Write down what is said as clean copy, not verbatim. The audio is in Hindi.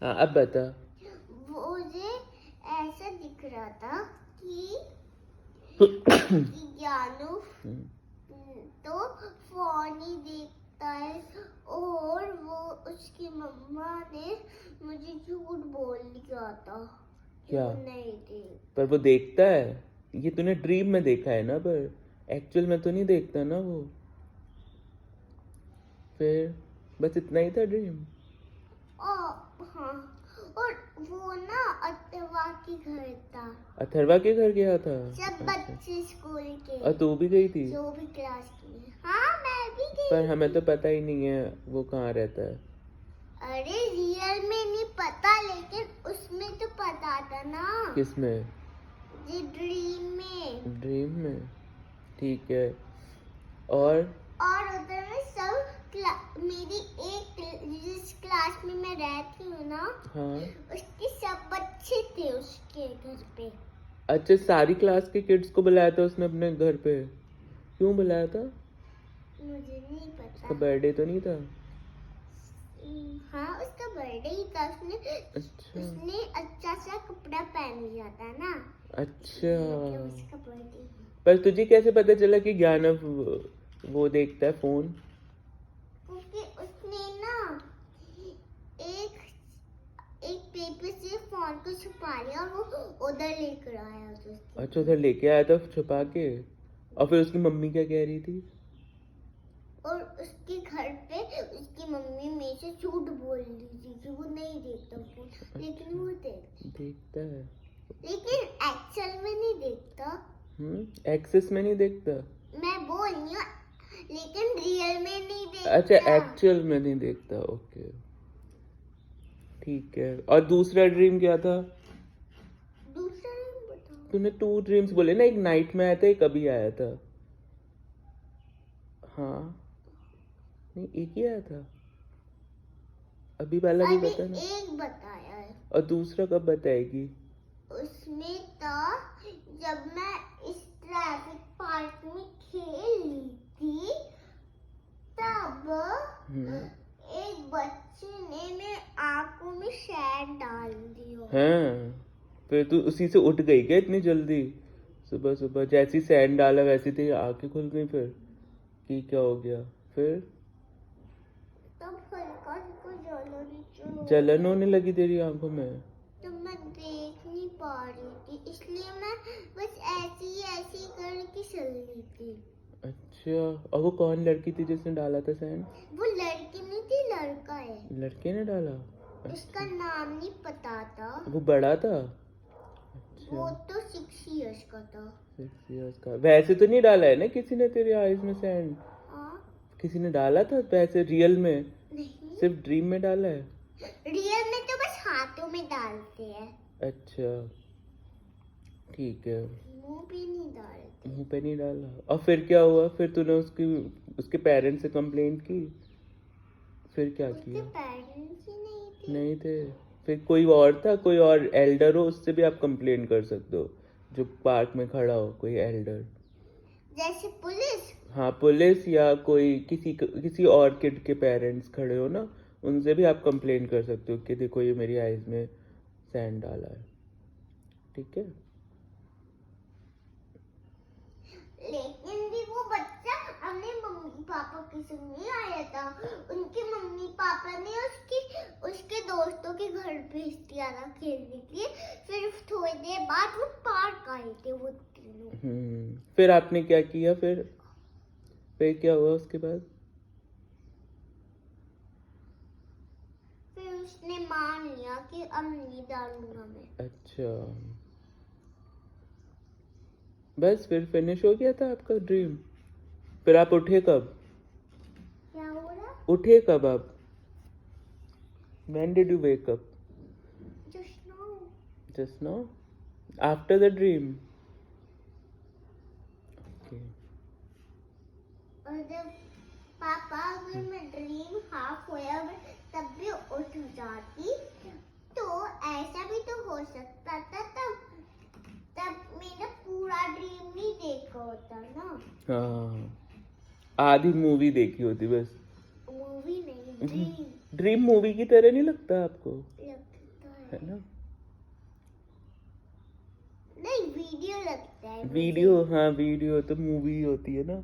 हाँ अब बता। मुझे ऐसा दिख रहा था कि ज्ञानू तो फोन ही देखता है और वो उसकी मम्मा ने मुझे झूठ बोल दिया था कि क्या? वो नहीं देख। पर वो देखता है, ये तूने ड्रीम में देखा है ना, पर एक्चुअल में तो नहीं देखता ना वो। फिर बस इतना ही था ड्रीम। और हाँ, और वो ना अथवा के घर था, अथर्वा के घर गया था। सब बच्चे स्कूल के, और तू भी गई थी? जो भी क्लास की। हाँ मैं भी गई पर हमें थी। तो पता ही नहीं है वो कहाँ रहता है। अरे रियल में नहीं पता, लेकिन उसमें तो पता था ना। किसमें? जी ड्रीम में। ड्रीम में, ठीक है। और उधर में सब मेरी एक जिस क्लास में मैं रहती हूँ ना, हाँ, उसके सब बच्चे थे उसके घर पे। अच्छा, सारी क्लास के किड्स को बुलाया था उसने अपने घर पे? क्यों बुलाया था? मुझे नहीं पता। उसका बर्थडे तो नहीं था? हाँ उसका बर्थडे ही था। अच्छा उसने अच्छा सा कपड़ा पहन लिया था ना। अच्छा। उसका बर्थडे। पर तुझे कैसे पता चला कि ज्ञानव वो देखता है फोन? क्योंकि उसने ना एक एक पेपर से फोन को छुपा लिया और वो उधर लेकर आया था। अच्छा, उधर लेके आया था छुपा के। और फिर उसकी मम्मी क्या कह रही थी? और उसके घर पे उसकी मम्मी मेरे से झूठ बोल रही थी कि वो नहीं देखता फोन, लेकिन वो देखता है। लेकिन एक्चुअल में नहीं देखता। एक्सेस में नहीं देखता? मैं बोल रही हूँ, लेकिन रियल में नहीं देखता। अच्छा, एक्चुअल में नहीं देखता, ओके ठीक है। और दूसरा ड्रीम क्या था? दूसरा नहीं बताओ। तूने 2 ड्रीम्स बोले ना, एक नाइट में आया था, एक अभी आया था। हाँ, नहीं एक ही आया था, अभी वाला भी अभी बता ना। एक बताया है। और दूसरा कब बताएगी? उसमें था जब मैं इस ट्रैफिक पार्क में खेल रही थी, तब एक बच्चे ने मेरे आंखों में शैड डाल दिया। हाँ, फिर तू उसी से उठ गई क्या इतनी जल्दी? सुबह सुबह जैसी सैंड डाला वैसी तेरी आंखें खुल गई फिर कि क्या हो गया? फिर तब हल्का हल्का जलन होने लगी तेरी आंखों में? तो मैं देख नहीं पा रही थी, इसलिए मैं बस ऐसी करके चल रही थी। अच्छा, और वो कौन लड़की थी जिसने डाला था सैंड? वो लड़की नहीं थी, लड़का है। लड़के ने डाला? उसका नाम नहीं पता था। वो बड़ा था? वो तो 6 इयर्स का था। 6 years का। वैसे तो नहीं डाला है ना किसी ने तेरे आईज में सैंड? हाँ किसी ने डाला था वैसे रियल में? नहीं, सिर्फ ड्रीम में डाला है? रियल में तो बस हाथों में डालते हैं। अच्छा ठीक है। मुंह पे नहीं डालते। मुंह पे नहीं डाला। और फिर क्या हुआ? फिर तूने उसके पेरेंट्स से कंप्लेंट की? फिर क्या उसके किया? पेरेंट्स ही नहीं थे। नहीं थे? फिर कोई और था, कोई और एल्डर हो उससे भी आप कंप्लेंट कर सकते हो, जो पार्क में खड़ा हो कोई एल्डर। जैसे पुलिस। हाँ, पुलिस या कोई किसी और किड के पेरेंट्स खड़े हो ना, उनसे भी आप कंप्लेंट कर सकते हो कि देखो ये मेरी आईज में सैंड डाला है, ठीक है। लेकिन भी वो बच्चा अपने मम्मी पापा के संग नहीं आया था। उनके मम्मी पापा ने उसके दोस्तों के घर भेज दिया था खेलने के लिए। फिर थोड़ी देर बाद वो पार्क आए थे वो तीनों। फिर आपने क्या किया? फिर क्या हुआ उसके बाद? फिर उसने मान लिया कि अब नहीं डालूंगा मैं। अच्छा, बस फिर फिनिश हो गया था आपका ड्रीम? फिर आप उठे कब? क्या हो रहा? उठे कब आप? When did you wake up? Just now. Just now? After the dream? Okay. और जब पापा अगर मैं ड्रीम हाफ होया तब भी उठ जाती, तो ऐसा भी तो हो सकता था तब मेरा पूरा ड्रीम नहीं देखा होता ना। हाँ, आधी मूवी देखी होती बस। मूवी नहीं, ड्रीम। ड्रीम मूवी की तरह नहीं लगता आपको? लगता है ना। नहीं वीडियो लगता है मुझे। वीडियो, हाँ वीडियो तो मूवी होती है ना।